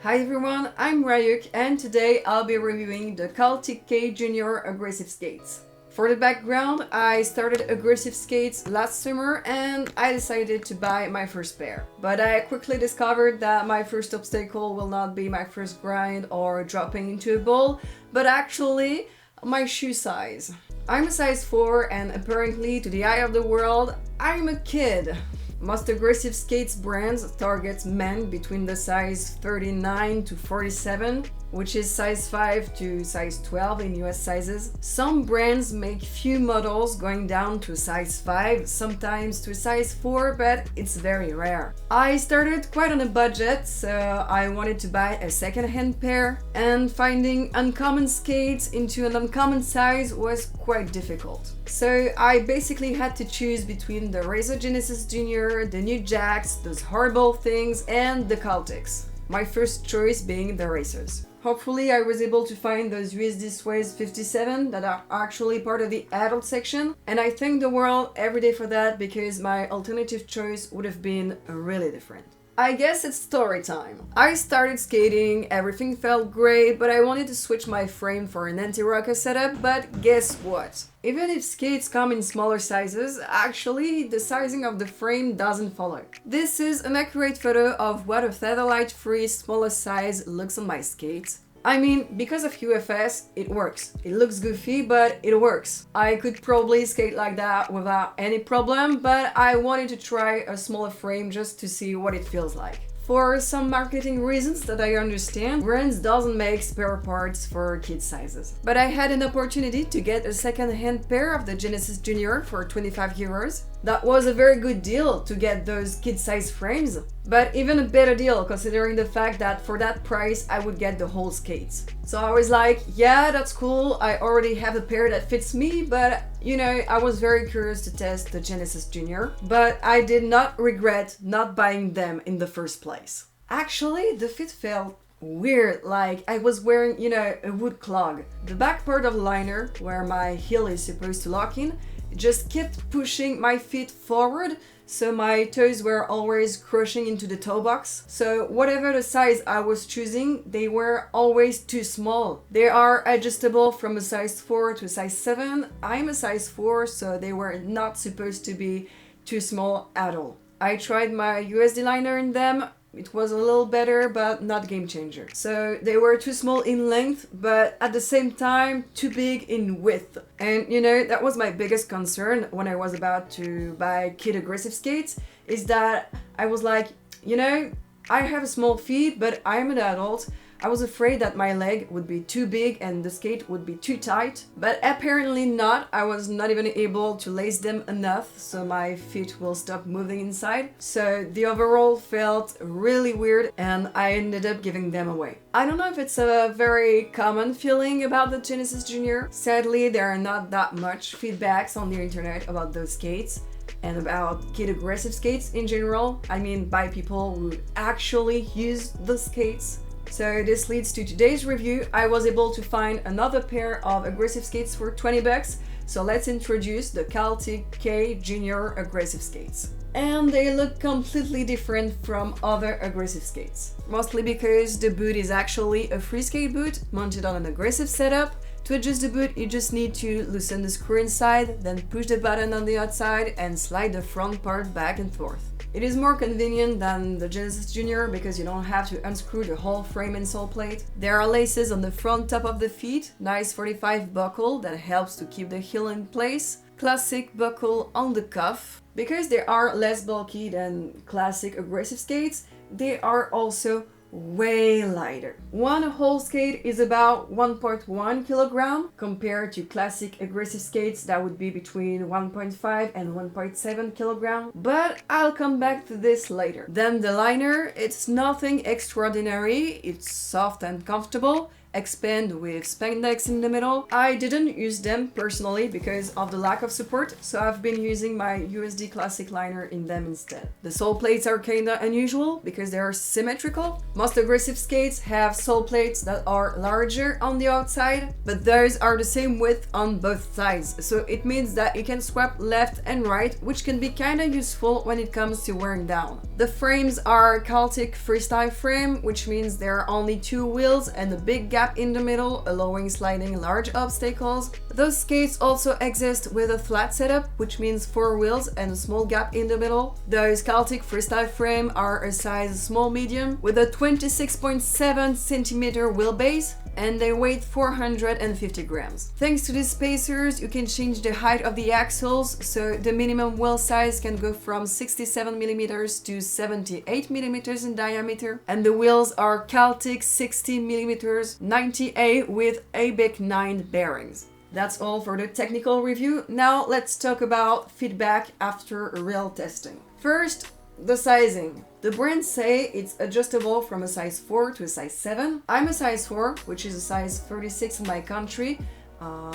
Hi everyone, I'm Ryuk and today I'll be reviewing the KALTIK JNR aggressive skates. For the background, I started aggressive skates last summer and I decided to buy my first pair. But I quickly discovered that my first obstacle will not be my first grind or dropping into a bowl, but actually my shoe size. I'm a size 4 and apparently to the eye of the world, I'm a kid. Most aggressive skates brands target men between the size 39 to 47, which is size 5 to size 12 in US sizes. Some brands make few models going down to size 5, sometimes to size 4, but it's very rare. I started quite on a budget, so I wanted to buy a second-hand pair, and finding uncommon skates into an uncommon size was quite difficult. So I basically had to choose between the Razor Genesis Junior, the new Jacks, those horrible things, and the KALTIKs. My first choice being the Racers. Hopefully I was able to find those USD Sways 57 that are actually part of the adult section, and I thank the world every day for that because my alternative choice would have been really different. I guess it's story time. I started skating, everything felt great, but I wanted to switch my frame for an anti-rocker setup, but guess what? Even if skates come in smaller sizes, actually the sizing of the frame doesn't follow. This is an accurate photo of what a featherlight-free smaller size looks on my skates. I mean, because of UFS, it works. It looks goofy, but it works. I could probably skate like that without any problem, but I wanted to try a smaller frame just to see what it feels like. For some marketing reasons that I understand, brands doesn't make spare parts for kid sizes. But I had an opportunity to get a second-hand pair of the Genesis Junior for 25 euros. That was a very good deal to get those kid-size frames, but even a better deal considering the fact that for that price I would get the whole skates. So I was like, yeah, that's cool, I already have a pair that fits me, but you know, I was very curious to test the Genesis Junior, but I did not regret not buying them in the first place. Actually, the fit felt weird, like I was wearing, you know, a wood clog. The back part of the liner, where my heel is supposed to lock in, just kept pushing my feet forward, so my toes were always crushing into the toe box. So whatever the size I was choosing, they were always too small. They are adjustable from a size 4 to a size 7. I'm a size 4, so they were not supposed to be too small at all. I tried my USD liner in them. It was a little better, but not game changer. So they were too small in length, but at the same time, too big in width. And you know, that was my biggest concern when I was about to buy kid aggressive skates, is that I was like, you know, I have small feet, but I'm an adult. I was afraid that my leg would be too big and the skate would be too tight, but apparently not. I was not even able to lace them enough so my feet will stop moving inside. So the overall felt really weird and I ended up giving them away. I don't know if it's a very common feeling about the Genesis Junior. Sadly, there are not that much feedbacks on the internet about those skates and about kid aggressive skates in general. I mean, by people who actually use the skates. So this leads to today's review. I was able to find another pair of aggressive skates for 20 bucks. So let's introduce the KALTIK K Junior aggressive skates. And they look completely different from other aggressive skates. Mostly because the boot is actually a free skate boot mounted on an aggressive setup. To adjust the boot, you just need to loosen the screw inside, then push the button on the outside and slide the front part back and forth. It is more convenient than the Genesis Junior because you don't have to unscrew the whole frame and sole plate. There are laces on the front top of the feet, nice 45 buckle that helps to keep the heel in place, classic buckle on the cuff. Because they are less bulky than classic aggressive skates, they are also way lighter. One whole skate is about 1.1 kilogram compared to classic aggressive skates that would be between 1.5 and 1.7 kilogram, but I'll come back to this later. Then the liner, it's nothing extraordinary, it's soft and comfortable, expand with spandex in the middle. I didn't use them personally because of the lack of support, so I've been using my USD Classic liner in them instead. The sole plates are kinda unusual because they are symmetrical. Most aggressive skates have sole plates that are larger on the outside, but those are the same width on both sides, so it means that you can swap left and right, which can be kinda useful when it comes to wearing down. The frames are KALTIK freestyle frame, which means there are only 2 wheels and a big gap in the middle, allowing sliding large obstacles. Those skates also exist with a flat setup, which means 4 wheels and a small gap in the middle. Those KALTIK freestyle frame are a size small medium with a 26.7 centimeter wheelbase, and they weigh 450 grams. Thanks to these spacers, you can change the height of the axles, so the minimum wheel size can go from 67 millimeters to 78 millimeters in diameter, and the wheels are KALTIK 60 millimeters 90A with ABIC 9 bearings. That's all for the technical review. Now let's talk about feedback after real testing. First, the sizing. The brands say it's adjustable from a size 4 to a size 7. I'm a size 4, which is a size 36 in my country.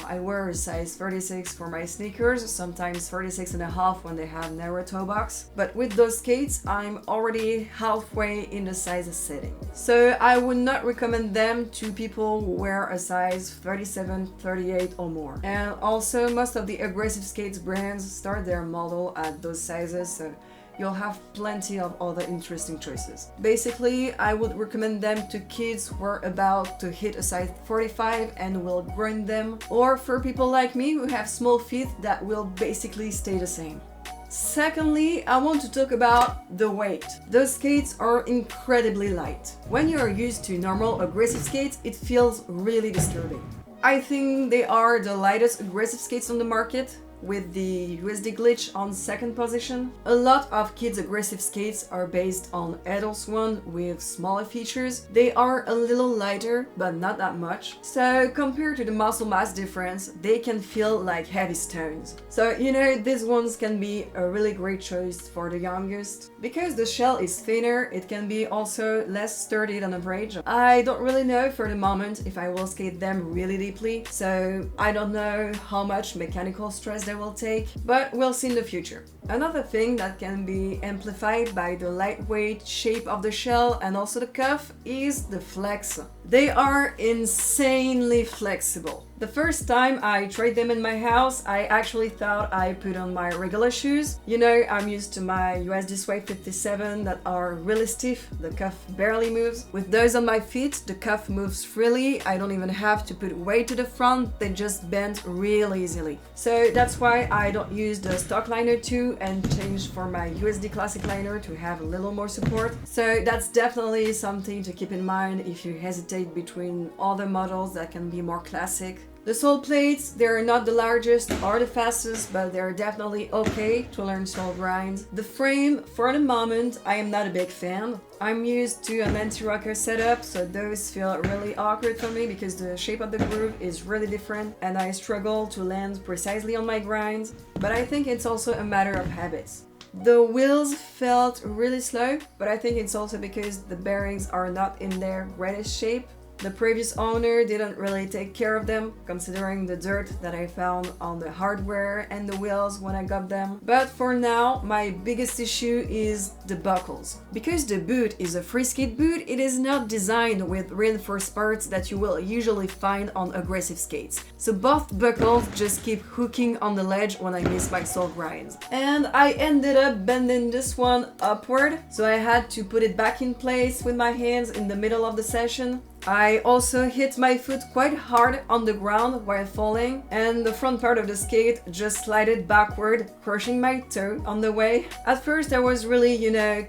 I wear a size 36 for my sneakers, sometimes 36 and a half when they have narrow toe box. But with those skates, I'm already halfway in the size setting. So I would not recommend them to people who wear a size 37, 38 or more. And also, most of the aggressive skates brands start their model at those sizes, so you'll have plenty of other interesting choices. Basically, I would recommend them to kids who are about to hit a size 45 and will grow in them, or for people like me who have small feet that will basically stay the same. Secondly, I want to talk about the weight. Those skates are incredibly light. When you're used to normal aggressive skates, it feels really disturbing. I think they are the lightest aggressive skates on the market, with the USD Glitch on second position. A lot of kids' aggressive skates are based on adults one with smaller features. They are a little lighter, but not that much. So compared to the muscle mass difference, they can feel like heavy stones. So these ones can be a really great choice for the youngest. Because the shell is thinner, it can be also less sturdy than average. I don't really know for the moment if I will skate them really deeply, so I don't know how much mechanical stress they will take, but we'll see in the future. Another thing that can be amplified by the lightweight shape of the shell and also the cuff is the flex. They are insanely flexible. The first time I tried them in my house, I actually thought I put on my regular shoes. I'm used to my USD Suede 57 that are really stiff, the cuff barely moves. With those on my feet, the cuff moves freely, I don't even have to put weight to the front, they just bend real easily. So that's why I don't use the stock liner 2 and change for my USD Classic liner to have a little more support. So that's definitely something to keep in mind if you hesitate between other models that can be more classic. The sole plates, they're not the largest or the fastest, but they're definitely okay to learn sole grinds. The frame, for the moment, I am not a big fan. I'm used to an anti-rocker setup, so those feel really awkward for me because the shape of the groove is really different and I struggle to land precisely on my grinds, but I think it's also a matter of habits. The wheels felt really slow, but I think it's also because the bearings are not in their greatest shape. The previous owner didn't really take care of them, considering the dirt that I found on the hardware and the wheels when I got them. But for now, my biggest issue is the buckles. Because the boot is a free skate boot, it is not designed with reinforced parts that you will usually find on aggressive skates. So both buckles just keep hooking on the ledge when I miss my sole grinds. And I ended up bending this one upward, so I had to put it back in place with my hands in the middle of the session. I also hit my foot quite hard on the ground while falling, and the front part of the skate just slided backward, crushing my toe on the way. At first I was really,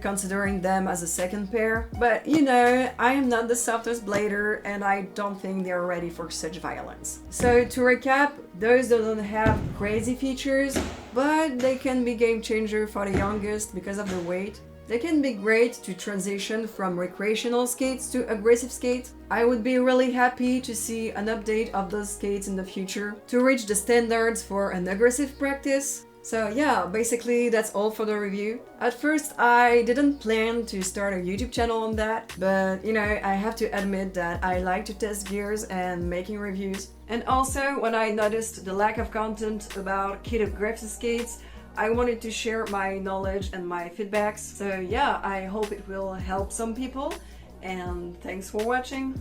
considering them as a second pair, but I am not the softest blader and I don't think they're ready for such violence. So to recap, those don't have crazy features, but they can be game changer for the youngest because of the weight. They can be great to transition from recreational skates to aggressive skates. I would be really happy to see an update of those skates in the future to reach the standards for an aggressive practice. So yeah, basically that's all for the review. At first I didn't plan to start a YouTube channel on that, but you know, I have to admit that I like to test gears and making reviews. And also when I noticed the lack of content about kit aggressive skates, I wanted to share my knowledge and my feedbacks. So yeah, I hope it will help some people, and thanks for watching.